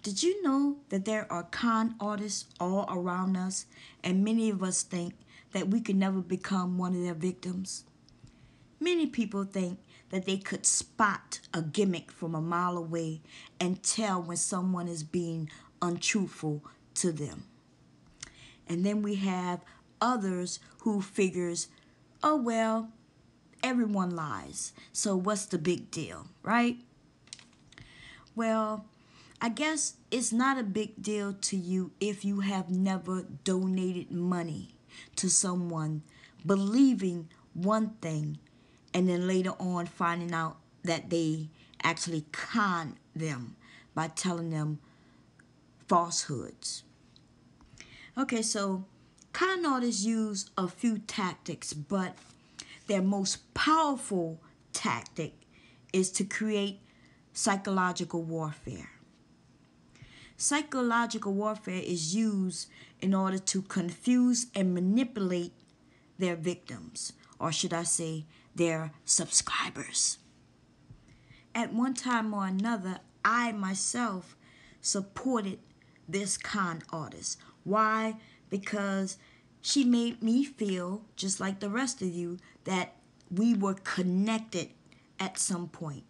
Did you know that there are con artists all around us, and many of us think that we could never become one of their victims? Many people think that they could spot a gimmick from a mile away and tell when someone is being untruthful to them. And then we have others who figures, oh well, everyone lies, so what's the big deal, right? Well, I guess it's not a big deal to you if you have never donated money to someone believing one thing and then later on finding out that they actually con them by telling them falsehoods. Okay, so con artists use a few tactics, but their most powerful tactic is to create psychological warfare. Psychological warfare is used in order to confuse and manipulate their victims, or should I say, their subscribers. At one time or another, I myself supported this con artist. Why? Because she made me feel, just like the rest of you, that we were connected at some point.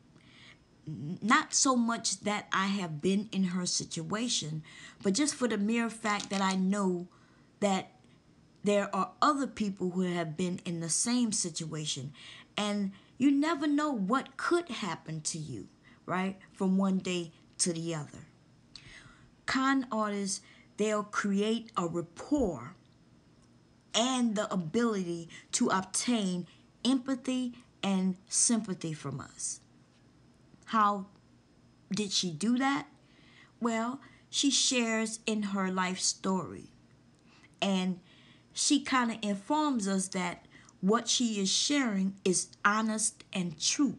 Not so much that I have been in her situation, but just for the mere fact that I know that there are other people who have been in the same situation. And you never know what could happen to you, right? From one day to the other. Con artists, they'll create a rapport and the ability to obtain empathy and sympathy from us. How did she do that? Well, she shares in her life story. And she kind of informs us that what she is sharing is honest and true.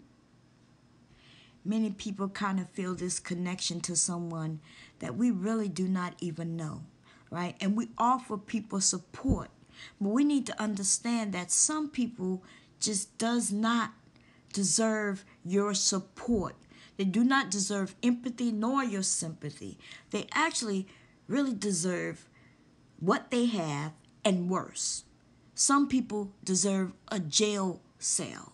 Many people kind of feel this connection to someone that we really do not even know, right? And we offer people support, but we need to understand that some people just does not deserve your support. They do not deserve empathy nor your sympathy. They actually really deserve what they have and worse. Some people deserve a jail cell.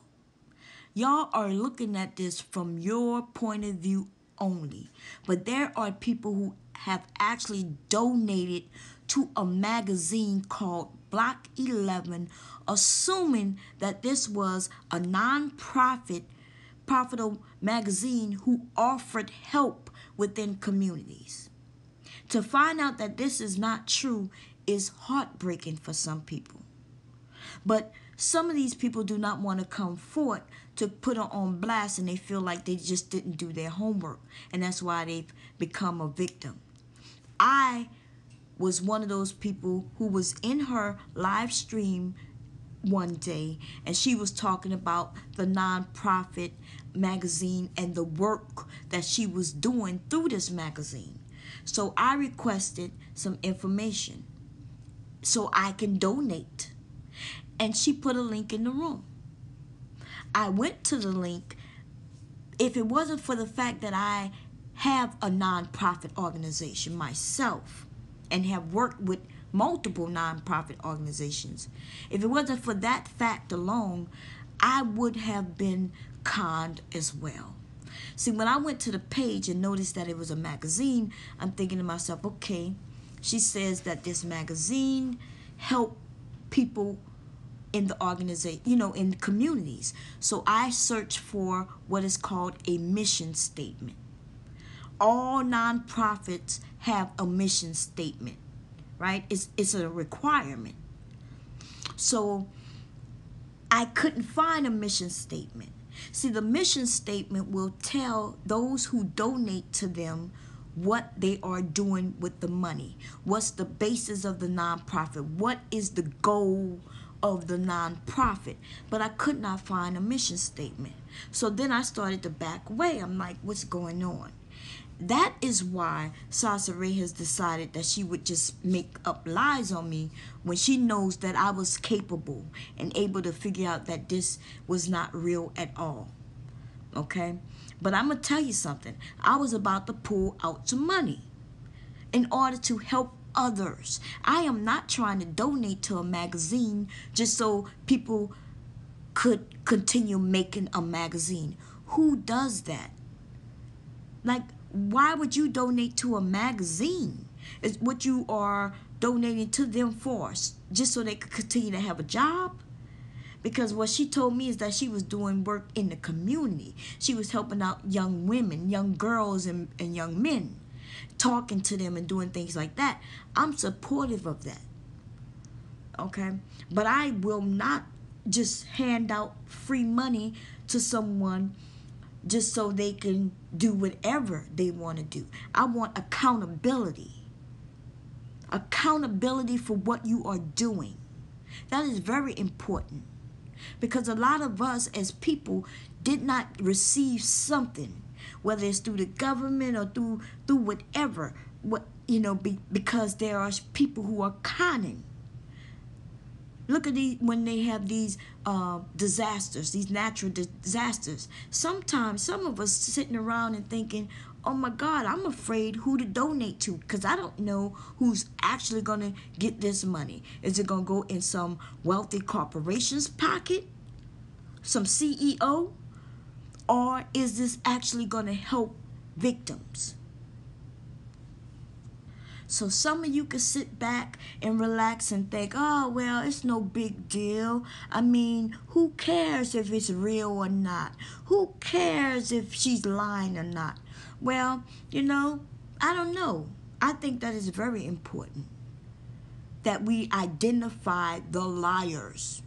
Y'all are looking at this from your point of view only. But there are people who have actually donated to a magazine called Block 11, assuming that this was a non-profit profitable magazine who offered help within communities. To find out that this is not true is heartbreaking for some people. But some of these people do not want to come forward to put her on blast, and they feel like they just didn't do their homework, and that's why they've become a victim. I was one of those people who was in her live stream one day, and she was talking about the nonprofit magazine and the work that she was doing through this magazine. So I requested some information so I can donate. And she put a link in the room. I went to the link. If it wasn't for the fact that I have a nonprofit organization myself and have worked with multiple nonprofit organizations, if it wasn't for that fact alone, I would have been conned as well. See, when I went to the page and noticed that it was a magazine, I'm thinking to myself, okay, she says that this magazine helped people in the organization, in communities. So I searched for what is called a mission statement. All nonprofits have a mission statement, right? It's a requirement. So I couldn't find a mission statement. See, the mission statement will tell those who donate to them what they are doing with the money. What's the basis of the nonprofit? What is the goal of the nonprofit? But I could not find a mission statement. So then I started to back away. I'm like, what's going on? That is why Sasa Ray has decided that she would just make up lies on me when she knows that I was capable and able to figure out that this was not real at all. Okay? But I'm going to tell you something. I was about to pull out some money in order to help others. I am not trying to donate to a magazine just so people could continue making a magazine. Who does that? Like, why would you donate to a magazine? Is what you are donating to them for, just so they could continue to have a job? Because what she told me is that she was doing work in the community. She was helping out young women, young girls, and young men, talking to them and doing things like that. I'm supportive of that. Okay? But I will not just hand out free money to someone just so they can do whatever they want to do. I want accountability. Accountability for what you are doing. That is very important. Because a lot of us as people did not receive something, whether it's through the government or through whatever, because there are people who are conning. Look at when they have these disasters, these natural disasters. Sometimes some of us sitting around and thinking, oh my God, I'm afraid who to donate to because I don't know who's actually going to get this money. Is it going to go in some wealthy corporation's pocket, some CEO, or is this actually going to help victims? So some of you can sit back and relax and think, oh, well, it's no big deal. I mean, who cares if it's real or not? Who cares if she's lying or not? Well, I don't know. I think that is very important that we identify the liars,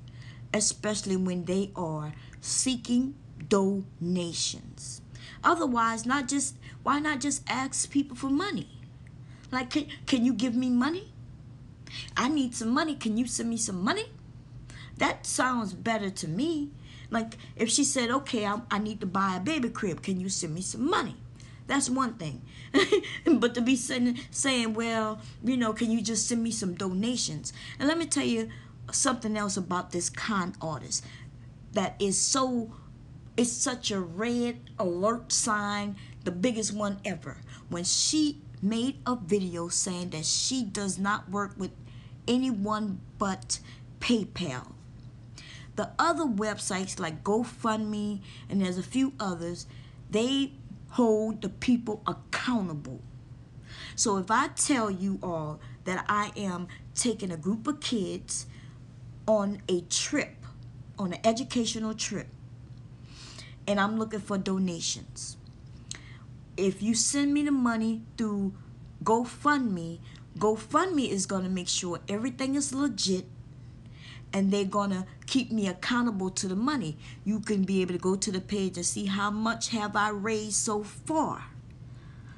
especially when they are seeking donations. Otherwise, why not just ask people for money? Like, can you give me money? I need some money. Can you send me some money? That sounds better to me. Like, if she said, okay, I need to buy a baby crib. Can you send me some money? That's one thing. But to be saying, well, can you just send me some donations? And let me tell you something else about this con artist that is it's such a red alert sign, the biggest one ever. When she made a video saying that she does not work with anyone but PayPal. The other websites like GoFundMe and there's a few others, they hold the people accountable. So if I tell you all that I am taking a group of kids on a trip, on an educational trip, and I'm looking for donations, if you send me the money through GoFundMe, GoFundMe is going to make sure everything is legit and they're going to keep me accountable to the money. You can be able to go to the page and see how much have I raised so far,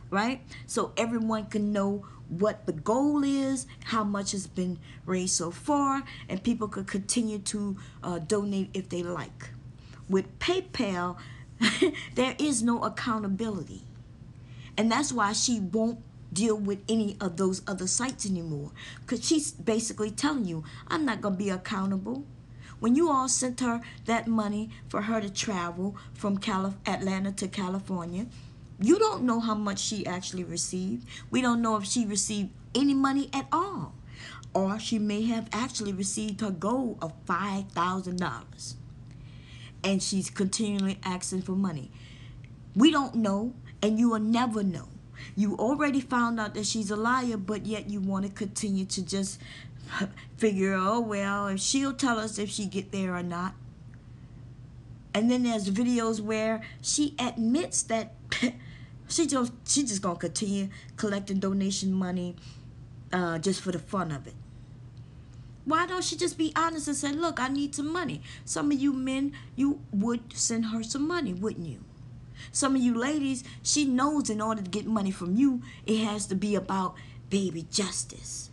right? So everyone can know what the goal is, how much has been raised so far, and people could continue to donate if they like. With PayPal, there is no accountability. And that's why she won't deal with any of those other sites anymore. Because she's basically telling you, I'm not going to be accountable. When you all sent her that money for her to travel from Atlanta to California, you don't know how much she actually received. We don't know if she received any money at all. Or she may have actually received her goal of $5,000. And she's continually asking for money. We don't know. And you will never know. You already found out that she's a liar, but yet you want to continue to just figure, oh, well, if she'll tell us if she get there or not. And then there's videos where she admits that she just going to continue collecting donation money just for the fun of it. Why don't she just be honest and say, look, I need some money? Some of you men, you would send her some money, wouldn't you? Some of you ladies, she knows in order to get money from you, it has to be about baby justice.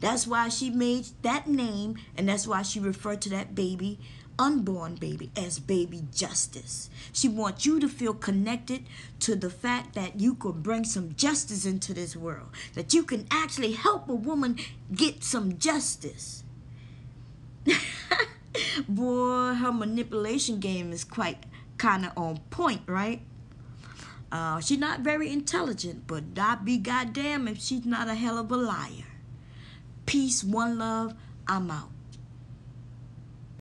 That's why she made that name, and that's why she referred to that baby, unborn baby, as baby justice. She wants you to feel connected to the fact that you could bring some justice into this world, that you can actually help a woman get some justice. Boy, her manipulation game is quite kind of on point, right? She's not very intelligent, but I be goddamn if she's not a hell of a liar. Peace, one love, I'm out.